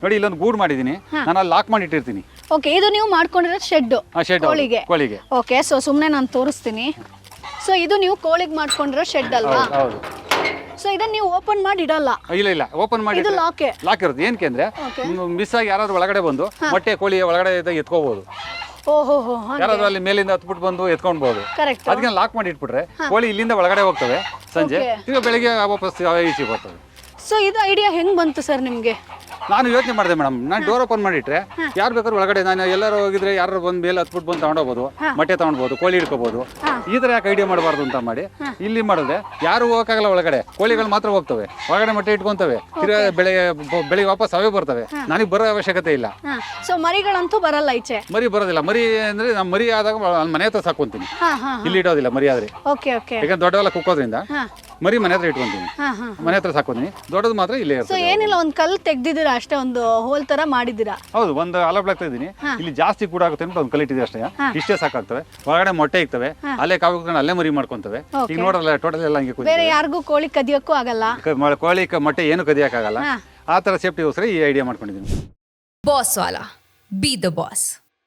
ನೋಡಿ ಇಲ್ಲೊಂದು ಗೂಡು ಮಾಡಿದ್ದೀನಿ, ನಾನು ಅಲ್ಲಿ ಲಾಕ್ ಮಾಡಿ ಇಟ್ಟಿರ್ತೀನಿ. ಓಕೆ, ಇದು ನೀವು ಮಾಡ್ಕೊಂಡಿರೋ ಶೆಡ್ ಕೋಳಿಗೆ. ಓಕೆ, ಸೊ ಸುಮ್ಮನೆ ನಾನು ತೋರಿಸ್ತೀನಿ. ಸೊ ಇದು ನೀವು ಕೋಳಿಗೆ ಮಾಡ್ಕೊಂಡಿರೋ ಶೆಡ್ ಅಲ್ವಾ? ಹೌದು. ಸೊ ಇದನ್ನ ನೀವು ಓಪನ್ ಮಾಡಿ ಇಡಲ್ಲ? ಇಲ್ಲ ಓಪನ್ ಮಾಡಿ ಇದು ಲಾಕ್ ಇರುತ್ತೆ. ಏನಕ್ಕೆ ಅಂದ್ರೆ ಮಿಸ್ ಆಗಿ ಯಾರಾದ್ರೂ ಒಳಗಡೆ ಬಂದು ಮೊಟ್ಟೆ ಕೋಳಿ ಒಳಗಡೆ ಎತ್ಕೋಬಹುದು. ಓಹೋ, ಯಾರಾದ್ರೂ ಅಲ್ಲಿ ಮೇಲಿಂದ ಹತ್ಬಿಟ್ಟು ಬಂದು ಎತ್ಕೊಂಡ್ಬೋದು. ಅದಕ್ಕೆ ಲಾಕ್ ಮಾಡಿ ಇಟ್ಬಿಟ್ರೆ ಕೋಳಿ ಇಲ್ಲಿಂದ ಒಳಗಡೆ ಹೋಗ್ತವೆ, ಸಂಜೆ ಈಗ ಬೆಳಿಗ್ಗೆ ವಾಪಸ್ ಈಚೆಗೆ ಬರ್ತವೆ. ಸೊ ಇದು ಐಡಿಯಾ ಹೆಂಗ್ ಬಂತು ಸರ್ ನಿಮ್ಗೆ? ನಾನು ಯೋಚನೆ ಮಾಡಿದೆ ಮೇಡಮ್, ನಾನು ಡೋರ್ ಓಪನ್ ಮಾಡಿಟ್ರೆ ಯಾರು ಬೇಕಾದ್ರೂ ಒಳಗಡೆ, ನಾನು ಎಲ್ಲರೂ ಹೋಗಿದ್ರೆ ಯಾರು ಬಂದು ಮೇಲೆ ಹತ್ಬಿಟ್ಟು ಬಂದು ತಗೊಂಡೋಗ್ಬೋದು, ಮೊಟ್ಟೆ ತಗೊಂಡ್ಬೋದು, ಕೋಳಿ ಹಿಡ್ಕೋಬಹುದು. ಈ ತರ ಯಾಕೆ ಐಡಿಯಾ ಮಾಡಬಾರ್ದು ಅಂತ ಮಾಡಿ ಇಲ್ಲಿ ಮಾಡಿದ್ರೆ ಯಾರು ಹೋಗಕ್ಕಾಗಲ್ಲ ಒಳಗಡೆ, ಕೋಳಿಗಳು ಮಾತ್ರ ಹೋಗ್ತವೆ ಒಳಗಡೆ, ಮೊಟ್ಟೆ ಇಟ್ಕೊಂತವೆ, ತಿರ್ಗಾ ಬೆಳಿಗ್ಗೆ ವಾಪಸ್ ಅವೇ ಬರ್ತವೆ, ನನಗೆ ಬರೋ ಅವಶ್ಯಕತೆ ಇಲ್ಲ. ಸೊ ಮರಿಗಳಂತೂ ಬರಲ್ಲ ಈಚೆ? ಮರಿ ಬರೋದಿಲ್ಲ. ಮರಿ ಅಂದ್ರೆ ನಾನು ಮರಿ ಆದಾಗ ಮನೆ ಹತ್ರ ಸಾಕೊಂತೀನಿ, ಇಲ್ಲಿ ಇಡೋದಿಲ್ಲ ಮರಿ ಆದ್ರೆ. ಯಾಕಂದ್ರೆ ದೊಡ್ಡವೆಲ್ಲ ಕುಕ್ಕೋದ್ರಿಂದ ಮರಿ ಮನೆ ಹತ್ರ ಇಟ್ಕೊಂತೀನಿ, ಮನೆ ಹತ್ರ ಸಾಕೋತೀನಿ. ದೊಡ್ಡದು ಮಾತ್ರ ಇಲ್ಲೇ ಇರ್ತದೆ. ಏನಿಲ್ಲ, ಒಂದು ಕಲ್ಲು ತೆಗ್ದಿದ್ದೀರಾ ಅಷ್ಟೇ, ಒಂದು ಹೋಲ್ ತರ ಮಾಡಿದ್ದೀರಾ? ಹೌದು, ಒಂದು ಅಲಬ್ ಆಗ್ತಾ ಇದೀನಿ. ಇಲ್ಲಿ ಜಾಸ್ತಿ ಕೂಡ ಆಗುತ್ತೆ ಅಂತ ಒಂದು ಕಲ್ಲಿಟ್ಟಿದೆ ಅಷ್ಟೇ, ಇಷ್ಟೇ ಸಾಕಾಗ್ತವೆ. ಒಳಗಡೆ ಮೊಟ್ಟೆ ಇಕ್ತವೆ, ಅಲ್ಲೇ ಕಾವು ಅಲ್ಲೇ ಮರಿ ಮಾಡ್ಕೊಂತವೆ. ಈಗ ನೋಡಲ್ಲ ಟೋಟಲ್ ಎಲ್ಲ ಹಂಗೆ ಬೇರೆ ಯಾರಿಗೂ ಕೋಳಿ ಕದಿಯಕ್ಕೂ ಆಗಲ್ಲ, ಕೋಳಿ ಮೊಟ್ಟೆ ಏನು ಕದಿಯಕ್ಕಾಗಲ್ಲ. ಆ ತರ ಸೇಫ್ಟಿಗೋಸ್ಕರ ಈ ಐಡಿಯಾ ಮಾಡ್ಕೊಂಡಿದ್ದೀನಿ. Boss Vala, B the boss.